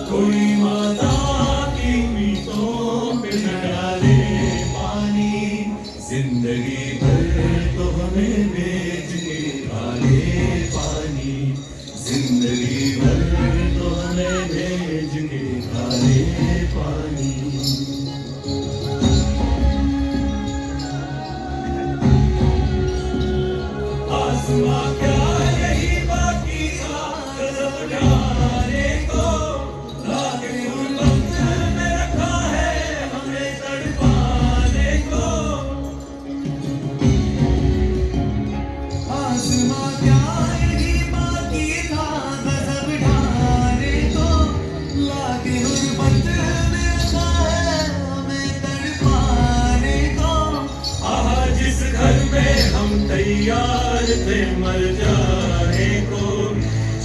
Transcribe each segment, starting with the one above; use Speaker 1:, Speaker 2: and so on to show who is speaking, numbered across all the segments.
Speaker 1: कोई माता की उम्मीदों पे न डाले पानी, जिंदगी भर तो हमें भेज के डाले पानी, जिंदगी भर तो हमें भेज के डाले पानी। आसमां क्या यही बाकी था कदम उठाने को, लाके पत्थर में रखा है हमें तड़पाने को। आसमां क्या यही बाकी था कदम उठाने को, लाके पत्थर में रखा है हमें तड़पाने को। आहा जिस घर में हम तैयार थे मर जाने को,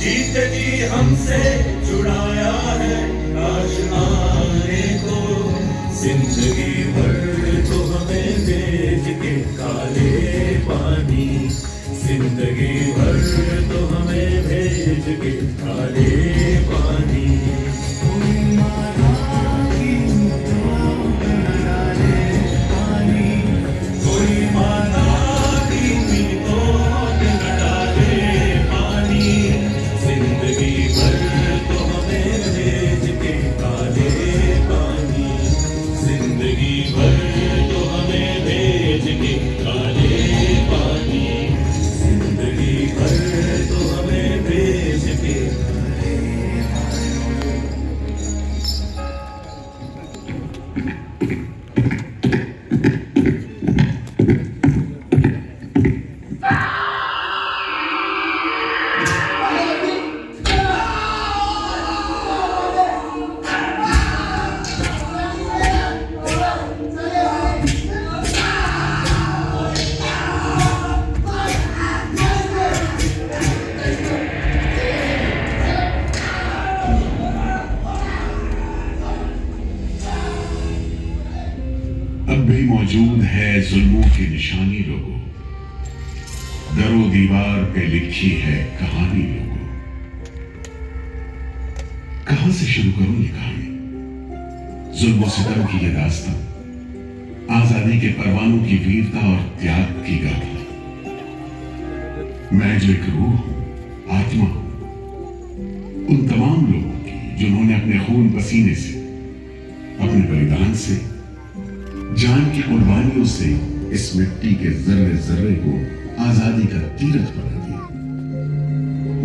Speaker 1: जीते जी हमसे छुड़ाया है काश आने को, जिंदगी भर तो हमें भेज के काले पानी, जिंदगी भर तो हमें भेज के काले पानी। कोई माता की उम्मीदों पे न डाले पानी, कोई माता की उम्मीदों पे न डाले पानी, जिंदगी भर तो हमें भेज के काले पानी, जिंदगी भर तो हमें भेज के काले पानी, जिंदगी भर तो हमें भेज के काले पानी।
Speaker 2: अब भी मौजूद है जुल्मों की निशानी लोगों, दरो दीवार पे लिखी है कहानी लोगों। कहां से शुरू करूं ये कहानी? जुल्म सितम की ये दास्तां, आजादी के परवानों की वीरता और त्याग की गाथा। मैं जो एक रूह हूं, आत्मा हूं, उन तमाम लोगों की जिन्होंने अपने खून पसीने से, अपने बलिदान से, जान की कुर्बानियों से इस मिट्टी के जर्रे जर्रे को आजादी का तीरथ बना दिया।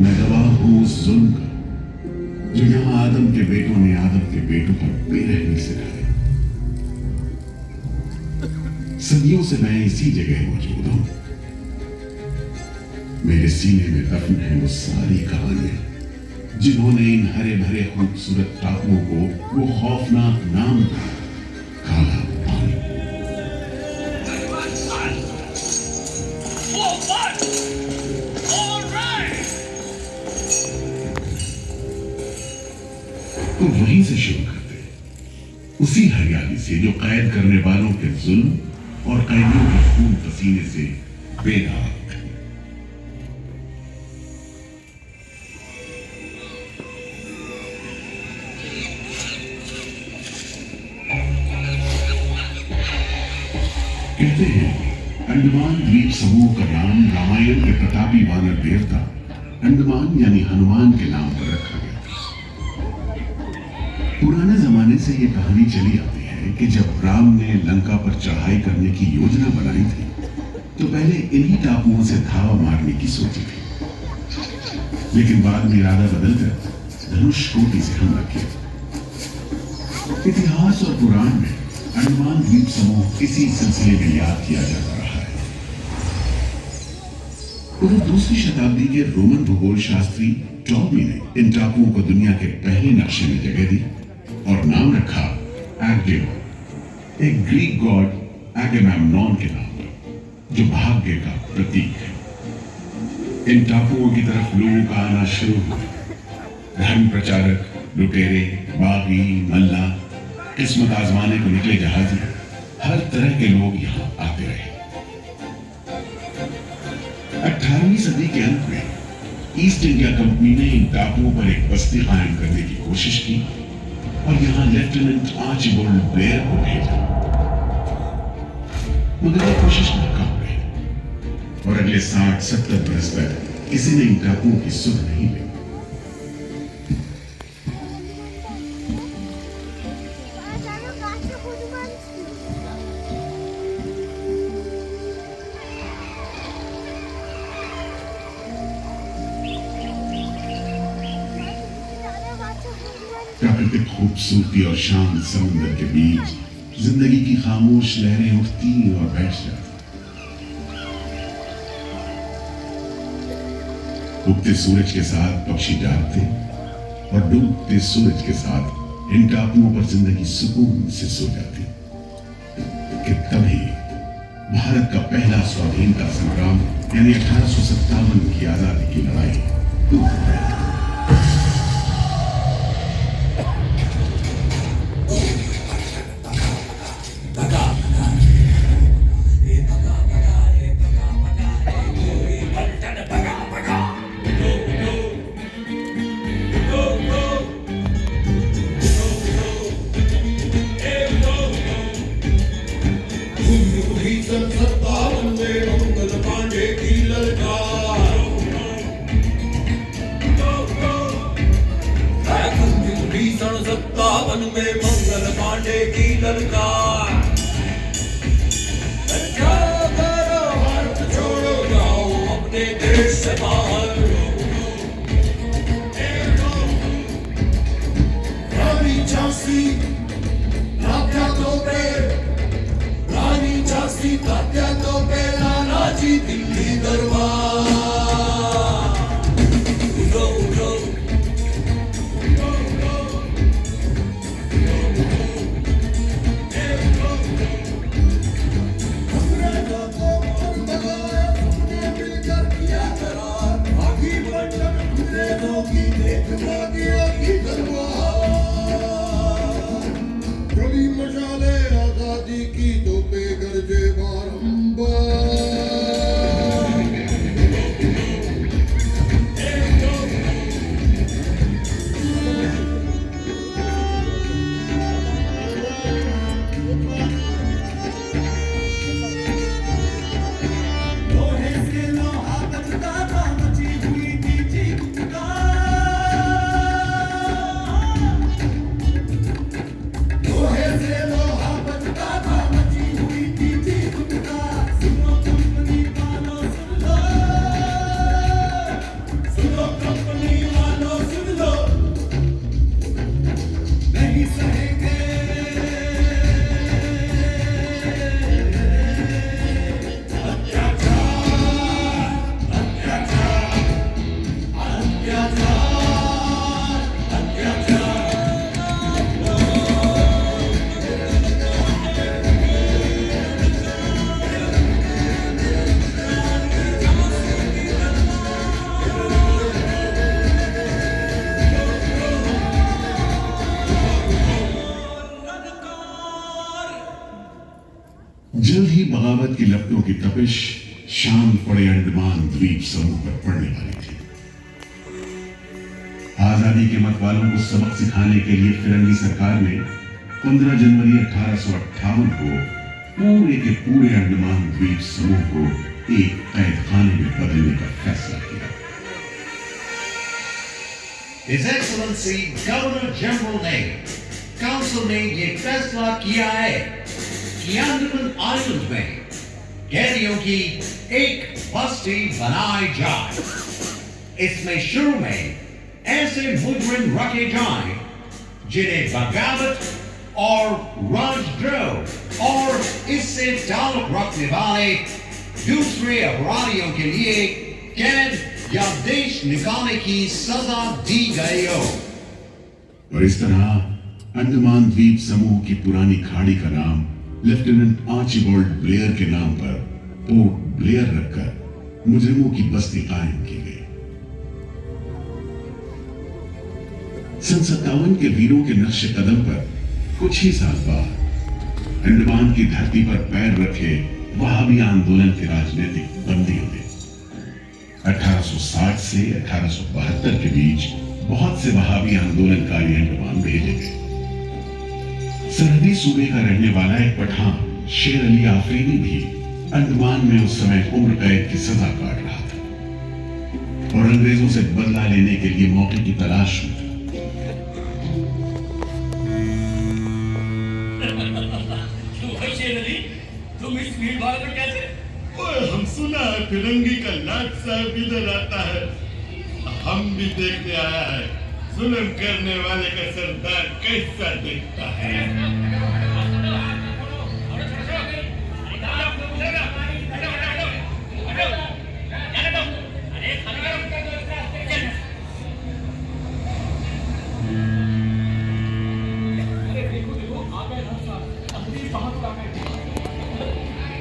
Speaker 2: मैं गवाह हूं उस जुल्म का जो यहां आदम के बेटों ने आदम के बेटों पर बेरहमी से ढाया। सदियों से मैं इसी जगह मौजूद हूं। मेरे सीने में दफन है वो सारी कहानियां जिन्होंने इन हरे भरे खूबसूरत टापुओं को वो खौफनाक नाम दिया, काला पानी। तो वहीं से शुरू करते हैं, उसी हरियाली से जो कैद करने वालों के जुल्म और कैदियों के खून पसीने से बेदाग थी। कहते हैं अंडमान द्वीप समूह का नाम रामायण के प्रतापी वानर देवता अंडमान यानी हनुमान के नाम पर रखा गया था। पुराने जमाने से यह कहानी चली आती है कि जब राम ने लंका पर चढ़ाई करने की योजना बनाई थी तो पहले इन्हीं टापुओं से धावा मारने की सोची थी, लेकिन बाद में इरादा बदलकर धनुषकोटि से हमला किया। इतिहास और पुराण में अंडमान द्वीप समूह इसी सिलसिले में याद किया जाता रहा है। उधर दूसरी शताब्दी के रोमन भूगोल शास्त्री टॉमी ने इन टापुओं को दुनिया के पहले नक्शे में जगह दी और नाम रखा एग्डेमो, एक ग्रीक गॉड एगेमेम्नॉन के नाम पर, जो भाग्य का प्रतीक है। इन टापुओं की तरफ लोगों का आना शुरू हुआ। धर्म प्रचारक, लुटेरे, बागी, मल्ला, किस्मत आजमाने को निकले जहाजी, हर तरह के लोग यहां आते रहे। 18वीं सदी के अंत में ईस्ट इंडिया कंपनी ने इन टापुओं पर एक बस्ती कायम करने की कोशिश की और यहां लेफ्टिनेंट आर्चिबाल्ड ब्लेयर को भेजा, मगर यह कोशिश नाकाम रही और अगले 60-70 बरस तक किसी ने इन टापुओं की सुध नहीं ली। प्राकृतिक खूबसूरती और शांत समुद्र के बीच जिंदगी की खामोश लहरें उठती और बैठ जाती। उगते सूरज के साथ पक्षी जागते और डूबते सूरज के साथ इन टापुओं पर जिंदगी सुकून से सो जाती। कि तभी भारत का पहला स्वाधीनता संग्राम यानी 1857 की आजादी की लड़ाई शुरू हो गई।
Speaker 1: में मंगल पांडे की ललकार, क्या करो भारत छोड़ो जाओ अपने देश से बाहर। रानी झांसी तात्या तोपे, रानी झांसी तात्या तोपे, नानाजी दिल्ली दरबार।
Speaker 3: कभी मशाले आजादी की तो पे गरजे बारंबार।
Speaker 2: जल्द ही बगावत की लपटों की तपिश शाम पड़े अंडमान द्वीप समूह पर पड़ने वाली थी। आजादी के मतवालों को सबक सिखाने के लिए फिरंगी सरकार ने 15 जनवरी 1858 को पूरे के पूरे अंडमान द्वीप समूह को एक कैद खाने में बदलने का फैसला किया।
Speaker 4: His Excellency गवर्नर जनरल ने काउंसिल ने ये फैसला किया है कि अंडमान आइलैंड में कैदियों की एक बस्ती बनाई जाए। इसमें शुरू में ऐसे मुजरिम रखे जाएं जिन्हें बगावत और राजद्रोह और इससे ताल्लुक रखने वाले दूसरे अपराधियों के लिए कैद या देश निकालने की सजा दी गई हो।
Speaker 2: और इस तरह अंडमान द्वीप समूह की पुरानी खाड़ी का नाम लेफ्टिनेंट आर्चिबाल्ड ब्लेयर के नाम पर पोर्ट ब्लेयर रखकर मुजरिमों की बस्ती कायम की गई। सन 57 के वीरों के नक्शे कदम पर कुछ ही साल बाद अंडमान की धरती पर पैर रखे वहाबी आंदोलन के राजनीतिक बंदियों ने 1860 से 1872 के बीच बहुत से वहाबी आंदोलनकारी अंडमान भेजे गए। सरहदी सूबे का रहने वाला एक पठान शेर अली आफरीदी भी अंडमान में उस समय उम्र कैद की सजा काट रहा था और अंग्रेजों से बदला लेने के लिए मौके की तलाश में था।
Speaker 1: शेर अली, तुम इस भीड़ भाड़ में कैसे?
Speaker 3: हम सुना है फिरंगी का लाट साहब इधर आता है, हम भी देखने आया है जुल्म करने वाले का सरदार कैसा देखता है।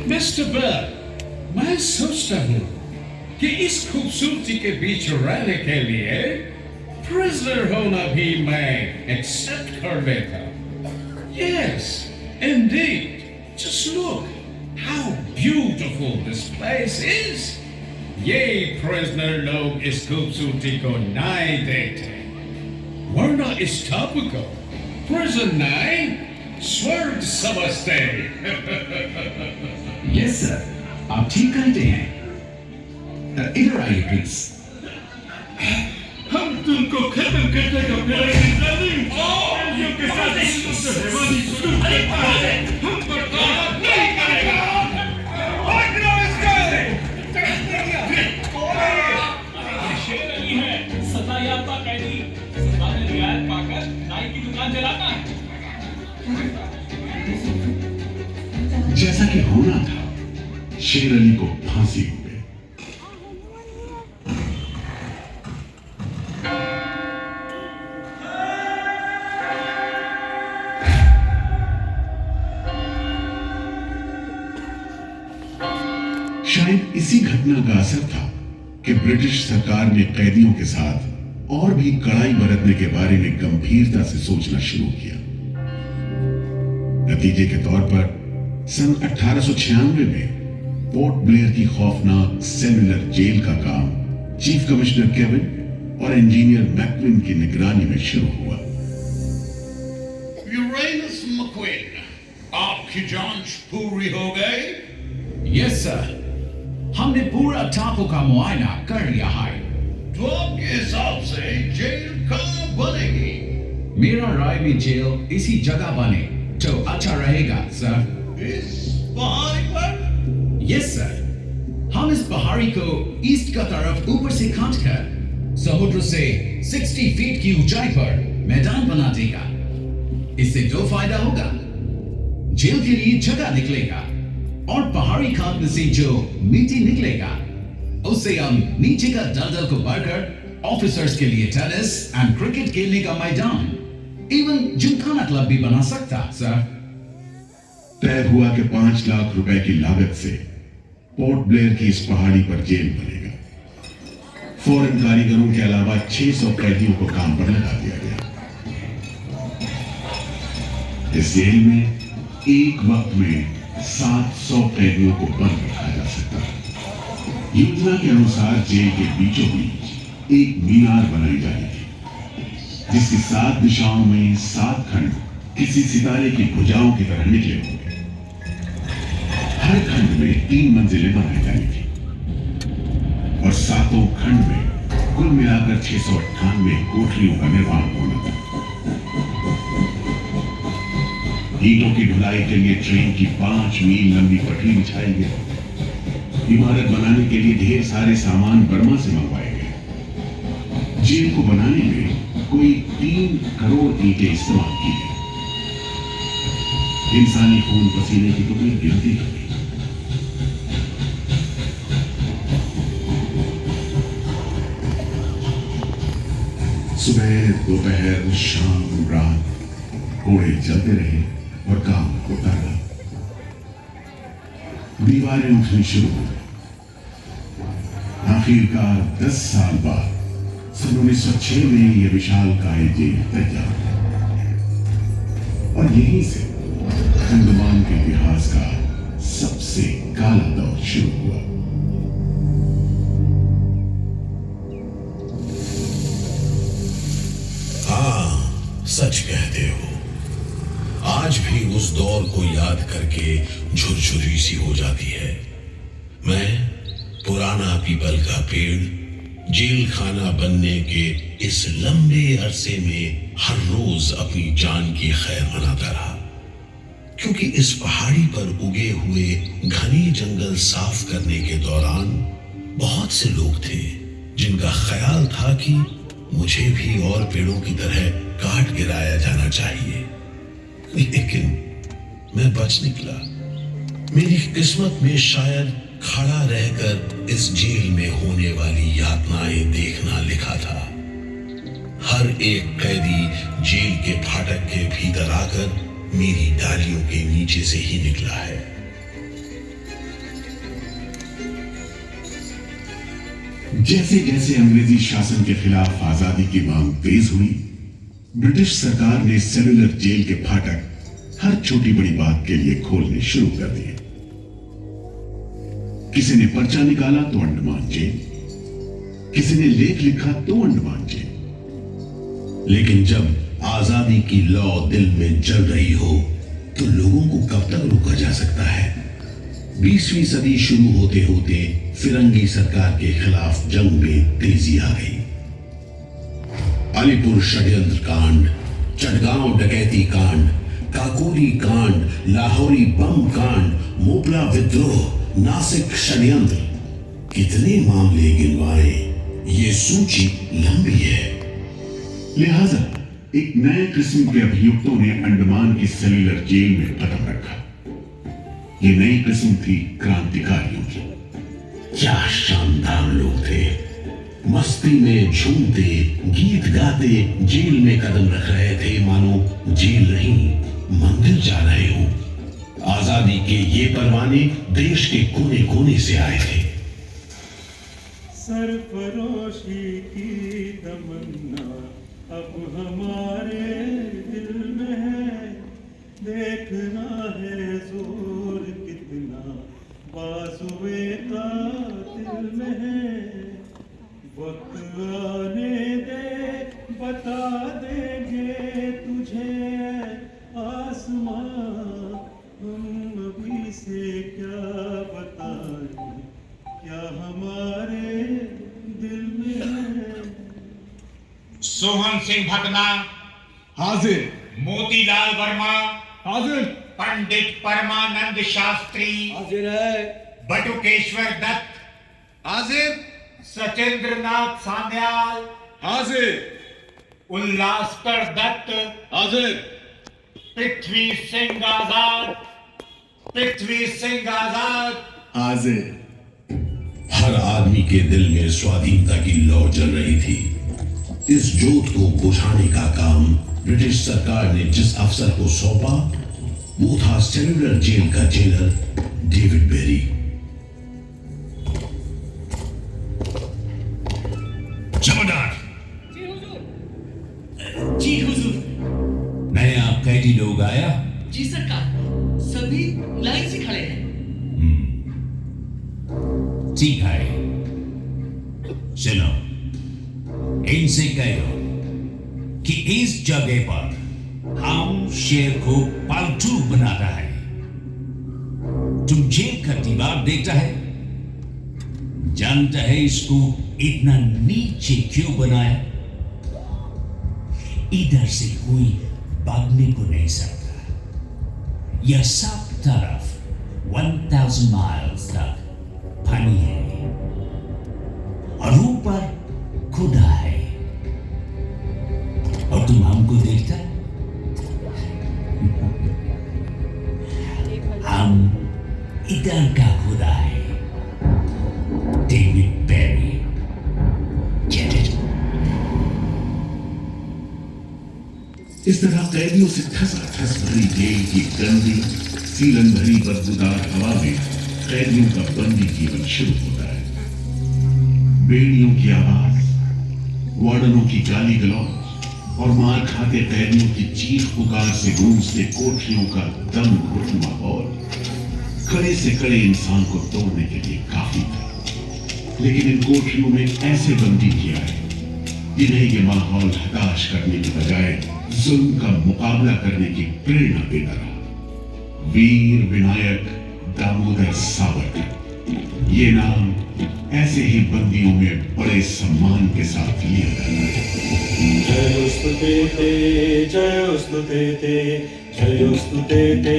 Speaker 5: मिस्टर बर्ड, मैं सोचता हूँ कि इस खूबसूरती के बीच रहने के लिए प्रिजनर होना भी मैं एक्सेप्ट कर लेता। Yes, indeed. Just look how beautiful this place is. ये प्रिजनर लोग इस खूबसूरती को नहीं देखते, वरना इस टापू को प्रिजन नहीं स्वर्ग समझते।
Speaker 4: यस सर, आप ठीक कहते हैं। इधर आइए प्लीज।
Speaker 3: हम तुमको खत्म करने का फिरंगी के साथ हैवानी शुरू करता है, हम बर्दाश्त नहीं करेगा।
Speaker 1: शेर अली है, सजा याफ्ता कैदी, सजा में रियायत पाकर नाई की दुकान जलाता है।
Speaker 2: जैसा कि होना था, शेर अली को फांसी हो गई। शायद इसी घटना का असर था कि ब्रिटिश सरकार ने कैदियों के साथ और भी कड़ाई बरतने के बारे में गंभीरता से सोचना शुरू किया। नतीजे के तौर पर सन 1896 में पोर्ट ब्लेयर की खौफनाक सेलुलर जेल का काम चीफ कमिश्नर केविन और इंजीनियर मैक्विन की निगरानी में शुरू हुआ।
Speaker 3: यूरेनस मक्विन, आपकी जांच पूरी हो गई?
Speaker 4: यस सर, हमने पूरा टापू का मुआयना कर लिया है।
Speaker 3: तो आपके हिसाब से जेल कहाँ बनेगी?
Speaker 4: मेरा राय में जेल इसी जगह बने तो अच्छा रहेगा सर।
Speaker 3: इस पहाड़ी पर?
Speaker 4: यस सर, हम इस पहाड़ी को ईस्ट का तरफ ऊपर से काटकर समुद्र से 60 फीट की ऊंचाई पर मैदान बना देगा। इससे दो फायदा होगा, जेल के लिए जगह निकलेगा और पहाड़ी काटने से जो मिट्टी निकलेगा उससे हम नीचे का दलदल को भरकर ऑफिसर्स के लिए टेनिस एंड क्रिकेट खेलने का मैदान, इवन जिमखाना क्लब भी बना सकता सर।
Speaker 2: तय हुआ कि 5 लाख रुपए की लागत से पोर्ट ब्लेयर की इस पहाड़ी पर जेल बनेगा। फॉरेन कारीगरों के अलावा 600 कैदियों को काम पर लगा दिया गया। इस जेल में एक वक्त में 700 कैदियों को बंद रखा जा सकता है। योजना के अनुसार जेल के बीचों बीच एक मीनार बनाई जानी थी जिसकी 7 दिशाओं में 7 खंड किसी सितारे की भुजाओं की तरह निकले होंगे। हर खंड में 3 मंजिलें बनाई जानी थी और 7 खंड में कुल मिलाकर 698 कोठरियों का निर्माण होना था। ईंटों की ढुलाई के लिए ट्रेन की 5 मील लंबी पटरी बिछाई गई। इमारत बनाने के लिए ढेर सारे सामान बर्मा से मंगवाए गए। जेल को बनाने में कोई 3 करोड़ ईंटें इस्तेमाल की गई। इंसानी खून पसीने की तो कोई गिनती नहीं। सुबह दोपहर शाम रात घोड़े चलते रहे और काम होता रहा। दीवारें उठनी शुरू हो गई। आखिरकार 10 साल बाद सन 1906 में यह विशालकाय जेल तैयार हुआ और यहीं से अंडमान के इतिहास का सबसे काला दौर शुरू हुआ।
Speaker 6: सच कहते हो। आज भी उस दौर को याद करके झुरझुरी सी हो जाती है। मैं पुराना पीपल का पेड़ जेल खाना बनने के इस लंबे अरसे में हर रोज अपनी जान की खैर मनाता रहा, क्योंकि इस पहाड़ी पर उगे हुए घने जंगल साफ करने के दौरान बहुत से लोग थे जिनका ख्याल था कि मुझे भी और पेड़ों की तरह काट गिराया जाना चाहिए, लेकिन मैं बच निकला। मेरी किस्मत में शायद खड़ा रहकर इस जेल में होने वाली यातनाएं देखना लिखा था। हर एक कैदी जेल के फाटक के भीतर आकर मेरी डालियों के नीचे से ही निकला है।
Speaker 2: जैसे जैसे अंग्रेजी शासन के खिलाफ आजादी की मांग तेज हुई, ब्रिटिश सरकार ने सेलुलर जेल के फाटक हर छोटी बड़ी बात के लिए खोलने शुरू कर दिए। किसी ने पर्चा निकाला तो अंडमान जेल, किसी ने लेख लिखा तो अंडमान जेल।
Speaker 6: लेकिन जब आजादी की लौ दिल में जल रही हो तो लोगों को कब तक रोका जा सकता है? 20वीं सदी शुरू होते होते फिरंगी सरकार के खिलाफ जंग में तेजी आ गई। अलीपुर षड्यंत्र कांड, चटगांव डकैती कांड, काकोरी कांड, लाहौरी बम कांड, मोपला विद्रोह, नासिक षड्यंत्र, कितने मामले गिनवाए, ये सूची लंबी है।
Speaker 2: लिहाजा एक नए किस्म के अभियुक्तों ने अंडमान की सेलुलर जेल में कदम रखा। ये नई किस्म थी क्रांतिकारियों की।
Speaker 6: क्या शानदार लोग थे, मस्ती में झूमते गीत गाते जेल में कदम रख रहे थे, मानो जेल नहीं मंदिर जा रहे हो। आजादी के ये परवाने देश के कोने कोने से आए थे।
Speaker 3: सरफरोशी की तमन्ना अब हमारे दिल में है, देखना है जोर कितना बाजुए का दिल में है। वक्त आने दे बता देंगे तुझे आसमां, हम अभी से क्या बताएं क्या हमारे दिल में है।
Speaker 7: सोहन सिंह भकना
Speaker 3: हाजिर।
Speaker 7: मोतीलाल वर्मा
Speaker 3: हाजिर।
Speaker 7: पंडित परमानंद शास्त्री
Speaker 3: हाजिर है।
Speaker 7: बटुकेश्वर दत्त
Speaker 3: हाजिर।
Speaker 7: सचेंद्र नाथ सान्याल
Speaker 3: हाजिर।
Speaker 7: उल्लासकर दत्त
Speaker 3: हाजिर।
Speaker 7: पृथ्वी सिंह आजाद, पृथ्वी सिंह आजाद
Speaker 3: हाजिर।
Speaker 6: हर आदमी के दिल में स्वाधीनता की लौ जल रही थी। इस जोत को बुझाने का काम ब्रिटिश सरकार ने जिस अफसर को सौंपा वो था सेलुलर जेल का जेलर डेविड बेरी। जमादार।
Speaker 8: जी हुजूर।
Speaker 6: नया कैदी लोग आया?
Speaker 8: जी सरकार, सभी लाइन से खड़े हैं।
Speaker 6: ठीक है, सुनो, इनसे कहो कि इस जगह पर हम शेर को पालतू बनाता है। तुम जेल का दीवार देखता है, जानता है इसको इतना नीचे क्यों बनाया? इधर से कोई भागने को नहीं सकता। यह सब तरफ 1000 माइल्स तक पानी है और ऊपर खुदा है, और तुम हमको देखता? हम इधर का खुदा है, डेविड बेरी। Get it?
Speaker 2: इस तरह कैदियों से ठसाठस भरी जेल की गंदी सीलन भरी बदबूदार हवा में कैदियों का बंदी जीवन शुरू होता है। बेड़ियों की आवाज, वार्डनों की गाली गलौज और मार खाते कैदियों की चीख पुकार से गूंजते कोठरियों का दम घुटन माहौल कड़े से कड़े इंसान को तोड़ने के लिए काफी था। लेकिन इन कोठरियों में ऐसे बंदी भी आए जिन्हें ये माहौल हताश करने की बजाय जुल्म का मुकाबला करने की प्रेरणा देता रहा। वीर विनायक दामोदर सावरकर, ये नाम ऐसे ही बंदियों में बड़े सम्मान के साथ लिया जाता है।
Speaker 9: जयोस्तुते ते जयोस्तुते ते जयोस्तुते ते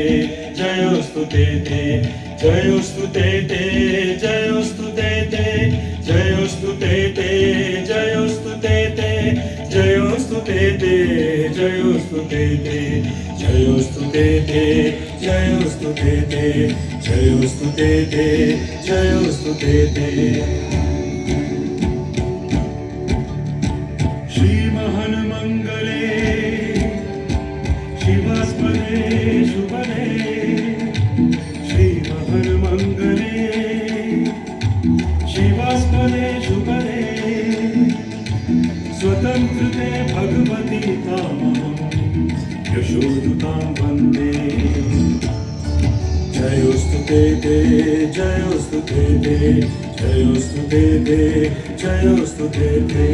Speaker 9: जयोस्तुते ते जयोस्तुते ते जयोस्तुते ते जयोस्तुते ते जयोस्तुते ते जयोस्तुते ते जयोस्तुते ते जयोस्तुते ते जयोस्तुते ते जयोस्तुते ते जयोस्तुते ते श्रीमहन मंगले शिवास्पदे शुभदे श्रीमहन मंगले शिवास्पदे शुभदे स्वतंत्रते भगवती तामहं यशोदुतां वन्दे जयोस्तुते ते जयोस्तुते ते जयोस्तुते ते जयोस्तुते ते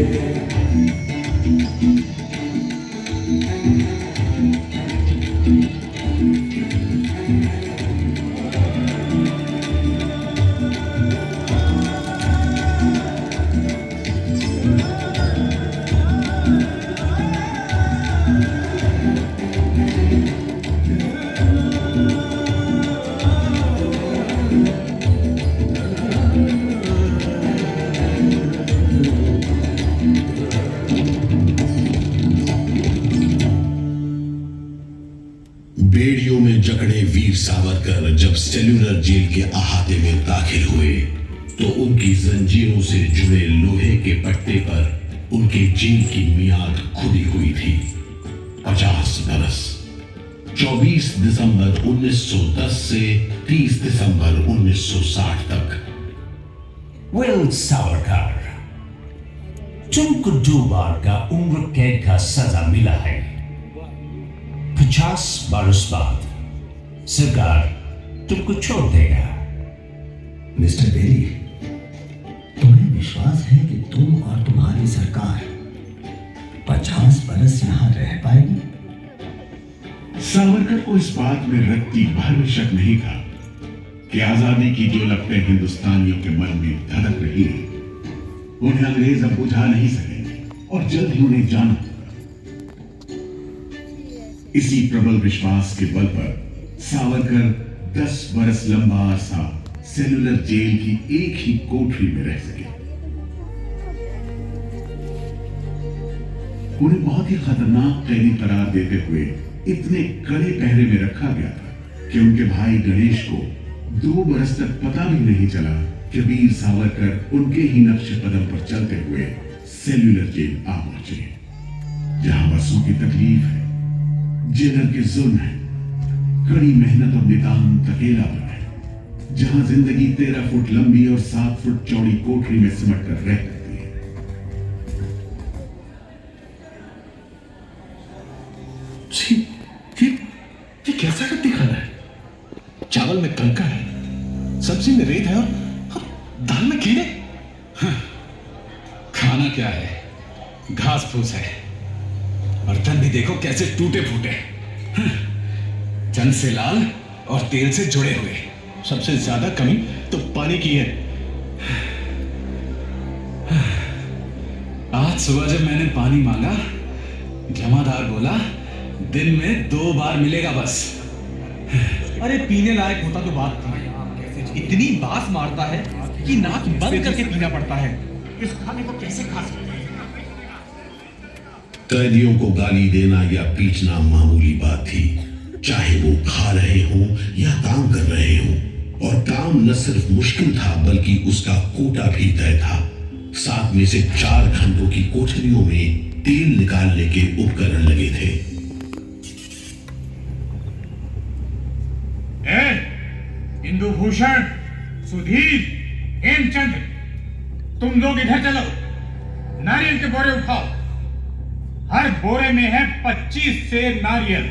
Speaker 6: बेड़ियों में जकड़े वीर सावरकर जब सेल्यूलर जेल के अहाते में दाखिल हुए तो उनकी जंजीरों से जुड़े लोहे के पट्टे पर उनके जेल की मियाद खुदी हुई थी 50 बरस। 24 दिसंबर 1910 से 30 दिसंबर 1960 तक।
Speaker 4: विल सावरकर, तुमको 2 बार का उम्र कैद का सजा मिला है। 50 बरस बाद सरकार तुमको छोड़ देगा।
Speaker 10: मिस्टर बेरी, तुम्हें विश्वास है कि तुम और तुम्हारी सरकार 50 बरस यहां रह पाएगी?
Speaker 2: सावरकर को इस बात में रत्ती भर भी शक नहीं था कि आजादी की जो लपटें हिंदुस्तानियों के मन में धड़क रही हैं, उन्हें अंग्रेज अब बुझा नहीं सकेंगे और जल्द ही उन्हें जाना होगा। इसी प्रबल विश्वास के बल पर सावरकर 10 बरस लंबा अरसा सेल्यूलर जेल की एक ही कोठरी में रह सके। उन्हें बहुत ही खतरनाक कैदी करार देते हुए इतने कड़े पहरे में रखा गया था कि उनके भाई गणेश को 2 बरस तक पता भी नहीं चला कि वीर सावरकर उनके ही नक्शे कदम पर चलते हुए सेल्यूलर जेल आ पहुंचे, जहां बरसों की तकलीफ है, जेलर के जुल्म है, कड़ी मेहनत और नितांत अकेलापन है, जहां जिंदगी 13 फुट लंबी और 7 फुट चौड़ी कोठरी में सिमट कर रह करती है।
Speaker 1: ये कैसा कद्दी खाना है? चावल में कंकड़ है, सब्जी में रेत है और दाल में कीड़े। खाना क्या है? घास फूस है। बर्तन भी देखो कैसे टूटे फूटे, चंद से लाल और तेल से जुड़े हुए। सबसे ज्यादा कमी तो पानी की है। आज सुबह जब मैंने पानी मांगा, जमादार बोला दिन में 2 बार मिलेगा बस।
Speaker 11: अरे पीने लायक होता तो बात थी। इतनी बास मारता है कि नाक बंद करके पीना पड़ता है। इस खाने को कैसे खा सकते हैं?
Speaker 6: कैदियों को गाली देना या पीटना मामूली बात थी, चाहे वो खा रहे हों या काम कर रहे हों। और काम न सिर्फ मुश्किल था बल्कि उसका कोटा भी तय था। 7 में से 4 घंटों की कोठरियों में तेल निकालने के उपकरण लगे थे।
Speaker 7: इंदुभूषण, सुधीर, हेमचंद, तुम लोग इधर चलो। नारियल के बोरे उठाओ। हर बोरे में है 25 सेर नारियल।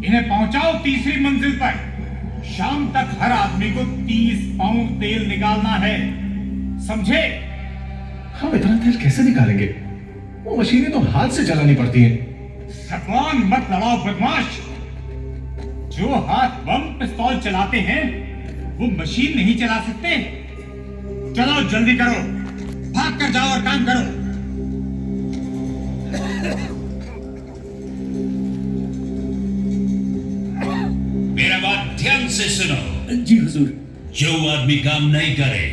Speaker 7: इन्हें पहुंचाओ तीसरी मंजिल पर। शाम तक हर आदमी को 30 पाउंड तेल निकालना है, समझे?
Speaker 1: हम इतना तेल कैसे निकालेंगे? वो मशीनें तो हाथ से चलानी पड़ती हैं।
Speaker 7: जबान मत लड़ाओ बदमाश। जो हाथ बम पिस्तौल चलाते हैं वो मशीन नहीं चला सकते। चलो जल्दी करो, भाग कर जाओ और काम करो।
Speaker 6: मेरा बात ध्यान से सुनो।
Speaker 8: जी हुजूर।
Speaker 6: जो आदमी काम नहीं करे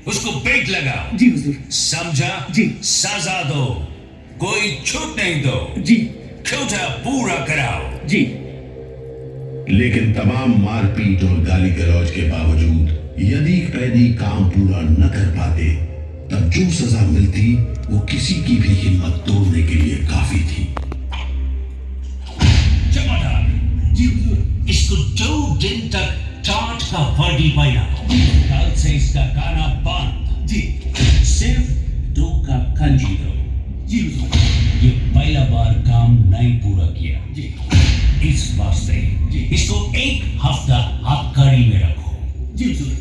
Speaker 6: उसको बेट लगाओ।
Speaker 8: जी हुजूर।
Speaker 6: समझा?
Speaker 8: जी।
Speaker 6: सजा दो, कोई छूट नहीं दो।
Speaker 8: जी।
Speaker 6: कोटा पूरा कराओ।
Speaker 8: जी।
Speaker 2: लेकिन तमाम मारपीट और गाली गलौज के बावजूद यदि कैदी काम पूरा न कर पाते तब जो सजा मिलती वो किसी की भी हिम्मत तोड़ने के लिए काफी थी।
Speaker 6: जमादार
Speaker 8: जी हुजूर।
Speaker 6: इसको 2 दिन तक टाट का वर्दी पहनाओ। कल से इसका गाना बंद।
Speaker 8: जी।
Speaker 6: सिर्फ 2 कप कंजी दो।
Speaker 8: जी हुजूर।
Speaker 6: ये पहला बार काम नहीं पूरा किया।
Speaker 8: जी।
Speaker 6: इस वास्ते
Speaker 8: जी।
Speaker 6: इसको 1 हफ्ता आबकारी में रखो।
Speaker 8: जी हुजूर।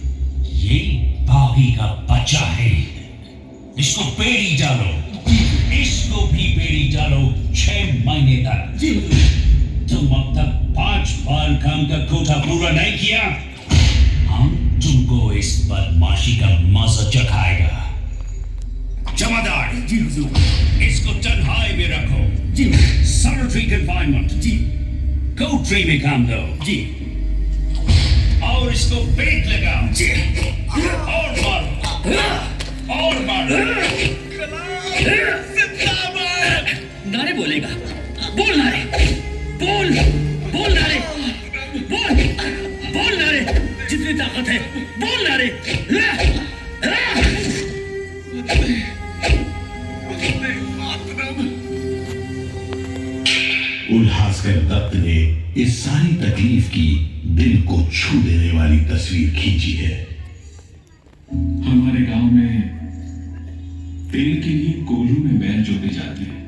Speaker 6: ये बागी का बच्चा है, इसको बेड़ी डालो। इसको भी बेड़ी डालो 6 महीने तक।
Speaker 8: जी हुजूर।
Speaker 6: तुम अब तक 5 बार काम का कोटा पूरा नहीं किया, हम तुमको इस बदमाशी का मजा चखाएगा। जमादार
Speaker 8: जी हुजूर।
Speaker 6: इसको तन्हाई में रखो।
Speaker 8: जी हुजूर।
Speaker 6: Solitary confinement.
Speaker 8: जी।
Speaker 6: कोठरी में काम दो।
Speaker 8: जी।
Speaker 6: और इसको बेट लगाओ। जी। और मारो, और मारो।
Speaker 8: नारे बोलेगा। बोल नारे, बोल, बोल नारे, बोल, बोल नारे, जितनी ताकत है बोल नारे।
Speaker 2: उल्हासकर दत्त ने इस सारी तकलीफ की दिल को छू देने वाली तस्वीर खींची है।
Speaker 1: हमारे गांव में तेल के लिए कोल्हू में बैल जोते जाते हैं,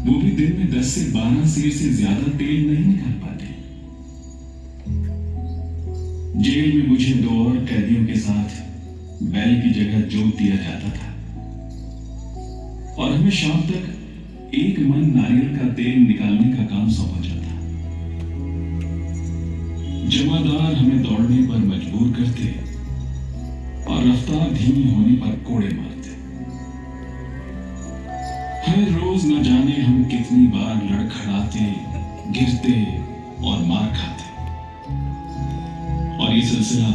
Speaker 1: वो भी दिन में 10 से 12 सेर से ज्यादा तेल नहीं निकाल पाते। जेल में मुझे 2 और कैदियों के साथ बैल की जगह जोत दिया जाता था और हमें शाम तक 1 मन नारियल का तेल निकालने का काम सौंपा जाता। जमादार हमें दौड़ने पर मजबूर करते और रफ्तार धीमी होने पर कोड़े मारते। हर रोज न जाने हम कितनी बार लड़खड़ाते, गिरते और मार खाते, और ये सिलसिला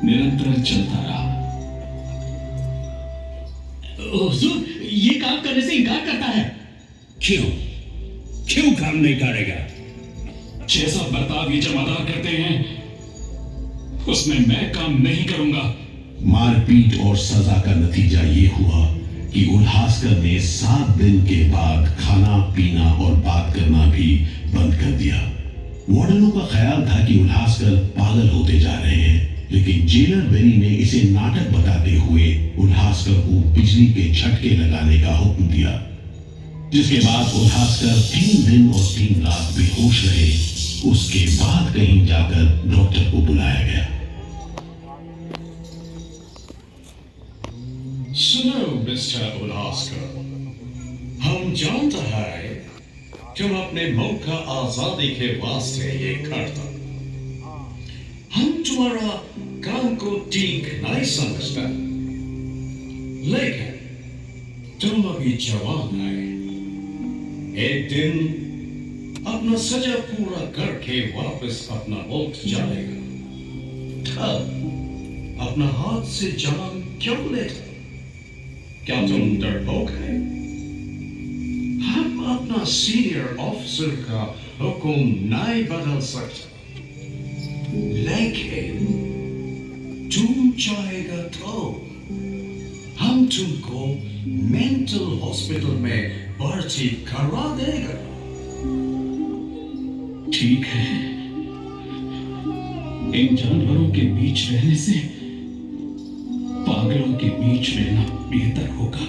Speaker 1: निरंतर चलता रहा।
Speaker 8: हुजूर, ये काम करने से इनकार करता है।
Speaker 6: क्यों? क्यों काम नहीं करेगा?
Speaker 1: जैसा बर्ताव ये जमादार करते हैं उसमें मैं काम नहीं करूंगा।
Speaker 2: मारपीट और सजा का नतीजा ये हुआ कि उल्हासकर ने 7 दिन के बाद खाना पीना और बात करना भी बंद कर दिया। वार्डनों का ख्याल था कि उल्हासकर पागल होते जा रहे हैं, लेकिन जेलर बेरी ने इसे नाटक बताते हुए उल्हासकर को बिजली के झटके लगाने का हुक्म दिया, जिसके बाद उल्हासकर 3 दिन और 3 रात बेहोश रहे। उसके बाद कहीं जाकर डॉक्टर को बुलाया गया।
Speaker 5: सुनो मिस्टर उल्हासकर, हम जानते हैं तुम अपने मुल्क का आजादी के वास्ते ये करता। हम तुम्हारा काम को ठीक नहीं समझते, लेकिन तुम अभी जवान है। एक दिन अपना सजा पूरा करके वापस अपना मुल्क जाएगा, तब अपना हाथ से जान क्यों लेता? क्या तुम डरपोक है? हम अपना सीनियर ऑफिसर का हुक्म नहीं बदल सकते, लेकिन तुम चाहेगा तो हम तुमको मेंटल हॉस्पिटल में भर्ती करवा देगा।
Speaker 1: ठीक है, इन जानवरों के बीच रहने से पागलों के बीच रहना बेहतर होगा।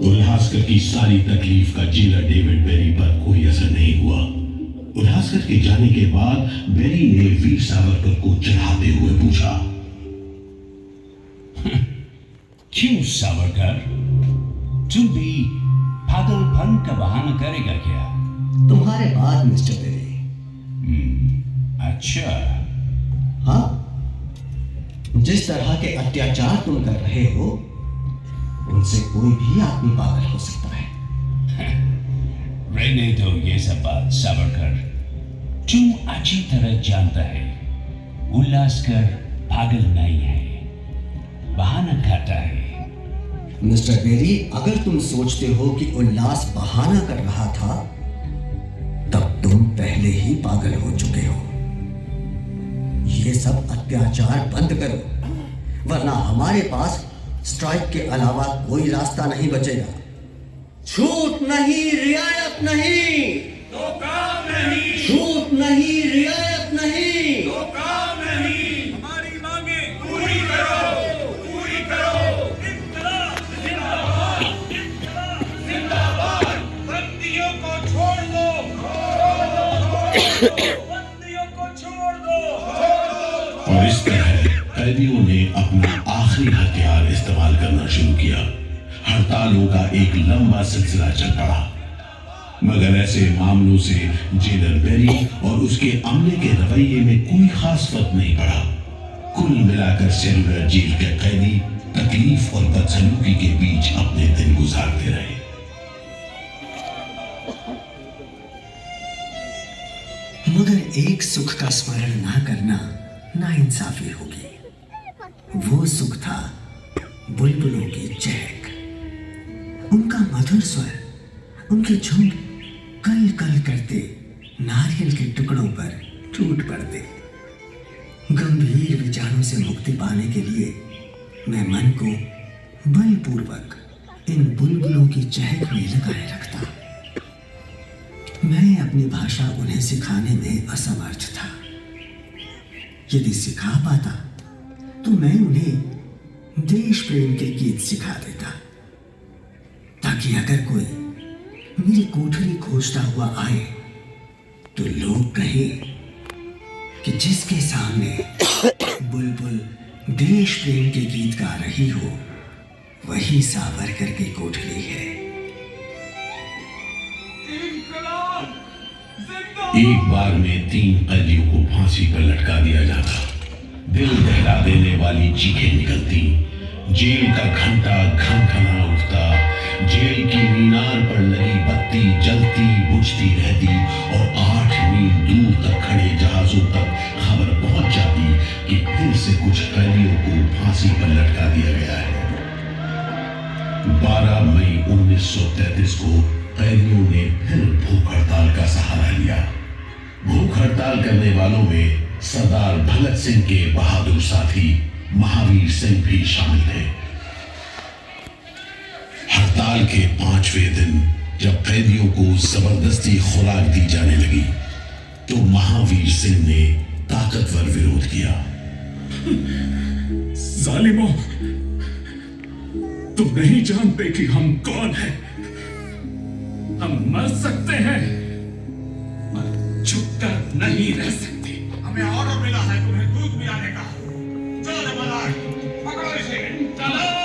Speaker 2: उल्हासकर की सारी तकलीफ का जेलर डेविड बेरी पर कोई असर नहीं हुआ। उल्हासकर के जाने के बाद बेरी ने वीर सावरकर को चढ़ाते हुए पूछा,
Speaker 12: क्यों सावरकर, तुम भी पागलपन का बहाना करेगा क्या?
Speaker 10: तुम्हारे बाद मिस्टर बेरी।
Speaker 12: अच्छा।
Speaker 10: हाँ, जिस तरह के अत्याचार तुम कर रहे हो उनसे कोई भी आदमी पागल हो सकता है।
Speaker 12: रहने दो ये सब बात सावरकर। तुम अच्छी तरह जानता है उल्लासकर पागल नहीं है, बहाना खाता है।
Speaker 10: मिस्टर बेरी, अगर तुम सोचते हो कि उल्लास बहाना कर रहा था तब तुम पहले ही पागल हो चुके हो। ये सब अत्याचार बंद करो, वरना हमारे पास स्ट्राइक के अलावा कोई रास्ता नहीं बचेगा। छूट नहीं, रियायत नहीं,
Speaker 3: तो काम नहीं,
Speaker 10: छूट नहीं, रियायत नहीं,
Speaker 3: तो काम नहीं, हमारी मांगे पूरी करो, पूरी करो। इन्कलाब जिंदाबाद, इन्कलाब जिंदाबाद। बंदियों को छोड़ दो, बंदियों को छोड़ दो।
Speaker 6: और इस तरह कैदियों ने अपना आखिरी हथियार इस्तेमाल करना शुरू किया। हड़तालों का एक लंबा सिलसिला चल पड़ा, मगर ऐसे मामलों से जेलर बेरी और उसके अमले के रवैये में कोई खास फर्क नहीं पड़ा। कुल मिलाकर सेलुलर जेल के कैदी तकलीफ और बदसलूकी के बीच अपने दिन गुजारते रहे।
Speaker 10: मगर एक सुख का स्मरण ना करना नाइंसाफी होगी। वो सुख था बुलबुलों की चहक, उनका मधुर स्वर, उनके झुंड कल कल करते नारियल के टुकड़ों पर टूट पड़ते। गंभीर विचारों से मुक्ति पाने के लिए मैं मन को बलपूर्वक इन बुलबुलों की चहक में लगाए रखता। मैं अपनी भाषा उन्हें सिखाने में असमर्थ था। यदि सिखा पाता तो मैं उन्हें देश प्रेम के गीत सिखा देता, ताकि अगर कोई मेरी कोठरी खोजता हुआ आए तो लोग कहें कि जिसके सामने बुलबुल देश प्रेम के गीत गा रही हो वही सावरकर की कोठरी है।
Speaker 6: एक बार में 3 कैदियों को फांसी पर लटका दिया जाता। दिल दहला देने वाली चीखें निकलती, जेल का घंटा घनघना उठता, जेल की मीनार पर लगी बत्ती जलती बुझती रहती और 8 मील दूर तक खड़े जहाजों तक खबर पहुंच जाती कि फिर से कुछ कैदियों को फांसी पर लटका दिया गया है। 12 मई 1933 को कैदियों ने फिर भूख हड़ताल का सहारा लिया। भूख हड़ताल करने वालों में सरदार भगत सिंह के बहादुर साथी महावीर सिंह भी शामिल थे। हड़ताल के 5वें दिन जब कैदियों को जबरदस्ती खुराक दी जाने लगी तो महावीर सिंह ने ताकतवर विरोध किया।
Speaker 1: जालिमों, तुम नहीं जानते कि हम कौन हैं। हम मर सकते हैं पर छुपकर नहीं रह सकते।
Speaker 3: हमें ऑर्डर मिला है तुम्हें दूध पिलाने का। चलो जमादार, पकड़ो इसे। जिंदाबाद।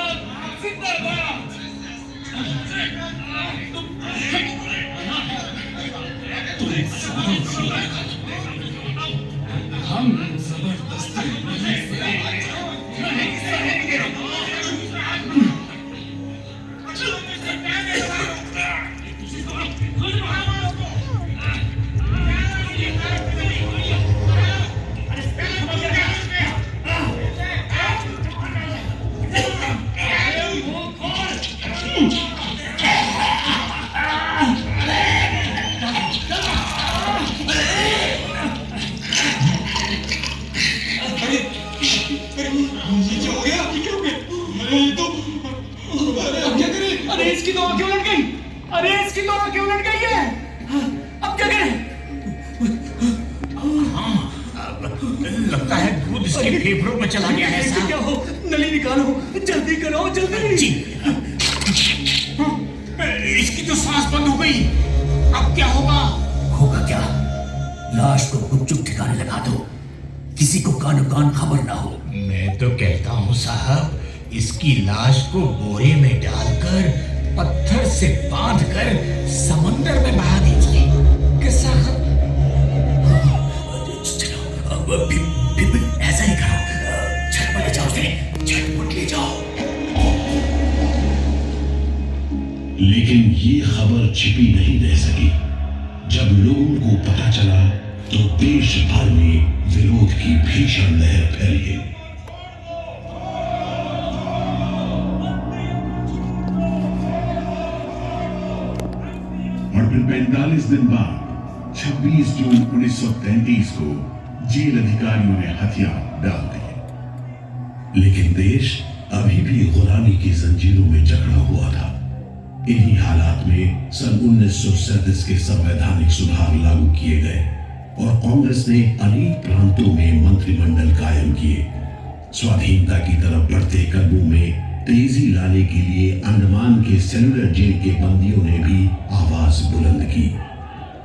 Speaker 1: हम जबरदस्ती
Speaker 11: इसकी तो आंखें उलट गई। अरे इसकी तो आंखें उलट गई है। अब क्या करें?
Speaker 7: लगता है दूध इसके फेफड़ों में चला गया है साहब।
Speaker 11: क्या हो? नली निकालो, जल्दी करो, जल्दी।
Speaker 7: जी। इसकी तो सांस बंद हो गई। अब क्या होगा?
Speaker 10: होगा क्या? लाश को गुपचुप ठिकाने लगा दो, किसी को कानो कान खबर ना हो।
Speaker 7: मैं तो कहता हूँ साहब,
Speaker 4: इसकी लाश को बोरे में डालकर पत्थर से बांधकर समंदर में बहा दीजिए। किस्सा बिल्कुल ऐसा ही कहा। झटपट ले जाओ उसे, झटपट ले जाओ।
Speaker 6: लेकिन ये खबर छिपी नहीं रह सकी। जब लोगों को पता चला तो देश भर में विरोध की भीषण लहर फैल गई।
Speaker 2: और फिर 45 दिन बाद 26 जून 1933 को जेल अधिकारियों ने हथियार डाल दिए।
Speaker 6: लेकिन देश अभी भी गुलामी की जंजीरों में जकड़ा हुआ था। इन्हीं हालात में सन 1937 के संवैधानिक सुधार लागू किए गए और कांग्रेस ने अनेक प्रांतों में मंत्रिमंडल कायम किए। स्वाधीनता की तरफ बढ़ते कदमों में तेजी लाने के लिए अंडमान के सेलुलर जेल के बंदियों ने भी आवाज बुलंद की।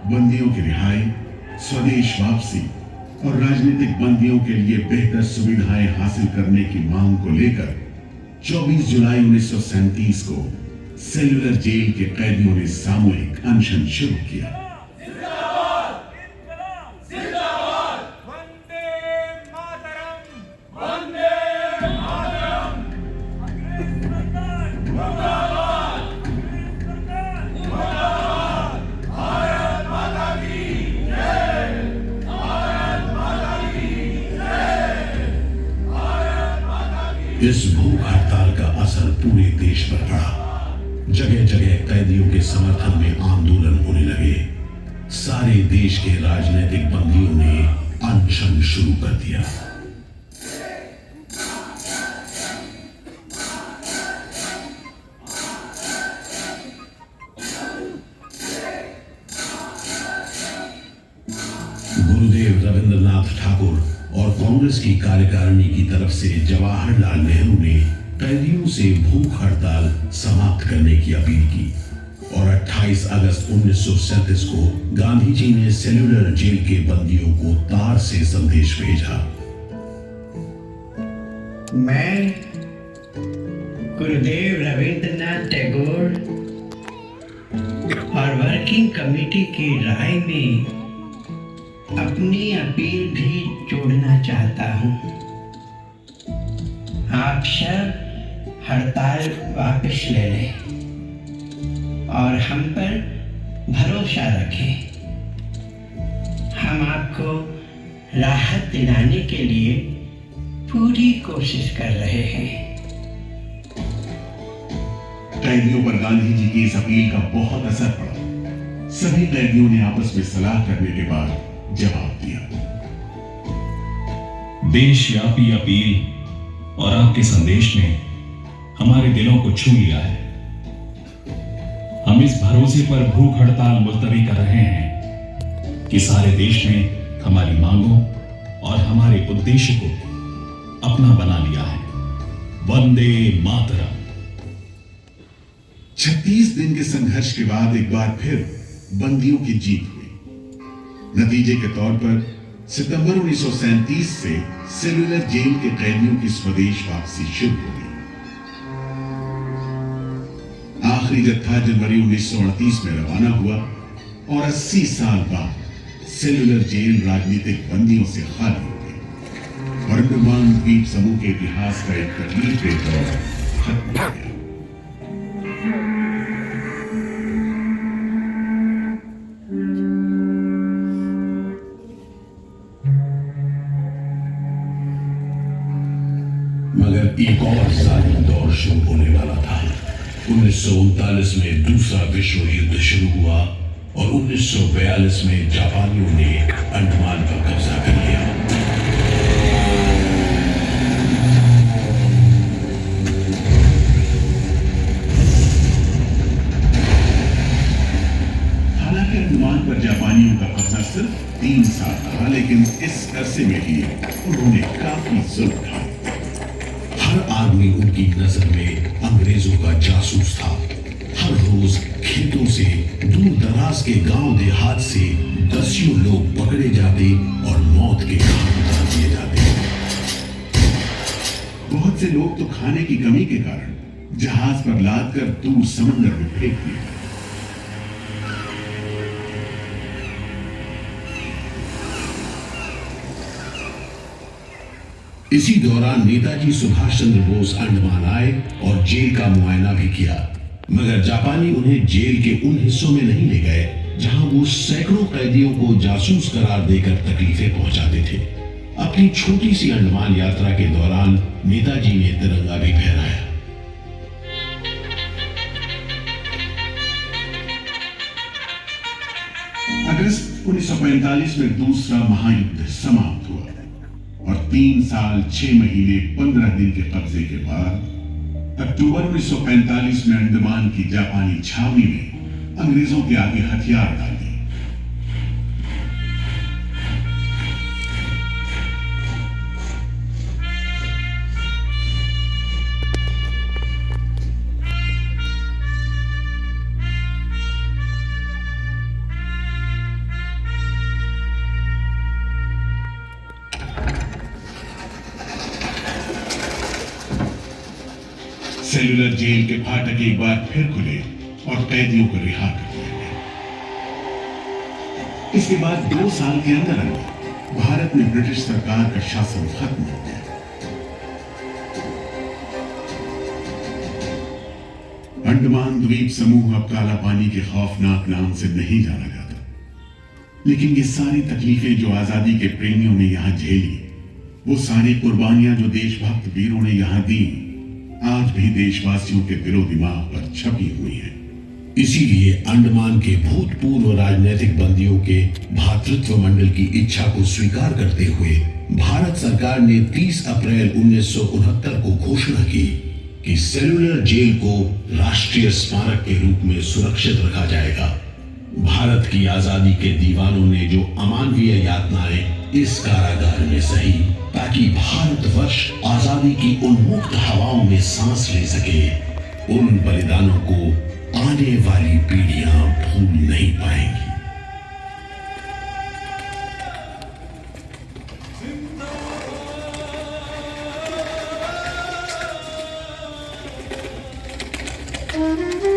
Speaker 2: बंदियों की रिहाई, स्वदेश वापसी और राजनीतिक बंदियों के लिए बेहतर सुविधाएं हासिल करने की मांग को लेकर 24 जुलाई 1937 को सेलुलर जेल के कैदियों ने सामूहिक अनशन शुरू किया।
Speaker 6: इस भूख हड़ताल का असर पूरे देश पर पड़ा। जगह जगह कैदियों के समर्थन में आंदोलन होने लगे। सारे देश के राजनीतिक बंदियों ने अनशन शुरू कर दिया। गुरुदेव रविंद्रनाथ ठाकुर और कांग्रेस की कार्यकारिणी की तरफ से जवाहरलाल नेहरू ने कैदियों से भूख हड़ताल समाप्त करने की अपील की और 28 अगस्त 1937 को गांधी जी ने सेलुलर जेल के बंदियों को तार से संदेश भेजा।
Speaker 13: मैं गुरुदेव रविंद्रनाथ टैगोर और वर्किंग कमेटी की राय में अपनी अपील भी जोड़ना चाहता हूं। आप सब हड़ताल वापस ले लें और हम पर भरोसा रखें। हम आपको राहत दिलाने के लिए पूरी कोशिश कर रहे हैं।
Speaker 2: कैदियों पर गांधी जी की इस अपील का बहुत असर पड़ा। सभी कैदियों ने आपस में सलाह करने के बाद जवाब दिया।
Speaker 1: देशव्यापी अपील और आपके संदेश ने हमारे दिलों को छू लिया है। हम इस भरोसे पर भूख हड़ताल मुलतवी कर रहे हैं कि सारे देश ने हमारी मांगों और हमारे उद्देश्य को अपना बना लिया है। वंदे मातरम।
Speaker 2: 36 दिन के संघर्ष के बाद एक बार फिर बंदियों की जीत हुई। नतीजे के तौर पर सितंबर 1937 से सेलुलर जेल के कैदियों की स्वदेश वापसी शुरू हो गई। आखिरी जत्था जनवरी 1938 में रवाना हुआ और 80 साल बाद सेलुलर जेल राजनीतिक बंदियों से खाली हो गई और अंडमान द्वीप समूह के इतिहास का एक तकलीफ दौर खत्म हो गया।
Speaker 6: मगर एक और जालिम दौर शुरू होने वाला था। 1939 में दूसरा विश्व युद्ध शुरू हुआ और 1942 में जापानियों ने अंडमान पर कब्जा कर लिया।
Speaker 2: हालांकि अंडमान पर जापानियों का कब्जा सिर्फ 3 साल रहा, लेकिन इस अरसे में ही उन्होंने काफी जुल्म ढाए।
Speaker 6: हर आदमी उनकी नजर में अंग्रेजों का जासूस था। हर रोज खेतों से, दूर दराज के गांव देहात से दसियों लोग पकड़े जाते और मौत के घाट उतार दिए जाते।
Speaker 2: बहुत बहुत से लोग तो खाने की कमी के कारण जहाज पर लाद कर दूर समंदर में फेंक दिए गए।
Speaker 6: इसी दौरान नेताजी सुभाष चंद्र बोस अंडमान आए और जेल का मुआयना भी किया, मगर जापानी उन्हें जेल के उन हिस्सों में नहीं ले गए जहां वो सैकड़ों कैदियों को जासूस करार देकर तकलीफें पहुंचाते थे। अपनी छोटी सी अंडमान यात्रा के दौरान नेताजी ने तिरंगा भी फहराया।
Speaker 2: अगस्त 1945 में दूसरा महायुद्ध समाप्त हुआ और 3 साल 6 महीने 15 दिन के कब्जे के बाद अक्टूबर 1945 में अंडमान की जापानी छावनी में अंग्रेजों के आगे हथियार डाल दिए। सेलुलर जेल के फाटक एक बार फिर खुले और कैदियों को रिहा कर दिया गया। इसके बाद 2 साल के अंदर अंदर भारत में ब्रिटिश सरकार का शासन खत्म हो गया। अंडमान द्वीप समूह अब काला पानी के खौफनाक नाम से नहीं जाना जाता, लेकिन ये सारी तकलीफें जो आजादी के प्रेमियों ने यहां झेली, वो सारी कुर्बानियां जो देशभक्त वीरों ने यहां दी, आज भी देशवासियों के दिलो दिमाग पर छपी हुई है।
Speaker 6: इसीलिए अंडमान के भूतपूर्व राजनीतिक बंदियों के भातृत्व मंडल की इच्छा को स्वीकार करते हुए भारत सरकार ने 30 अप्रैल 1969 को घोषणा की कि सेलुलर जेल को राष्ट्रीय स्मारक के रूप में सुरक्षित रखा जाएगा। भारत की आजादी के दीवानों ने जो अमानवीय यातनाएं इस कारागार में सही, ताकि भारतवर्ष आजादी की उन्मुक्त हवाओं में सांस ले सके, उन बलिदानों को आने वाली पीढ़ियां भूल नहीं पाएंगी।
Speaker 14: Thank you.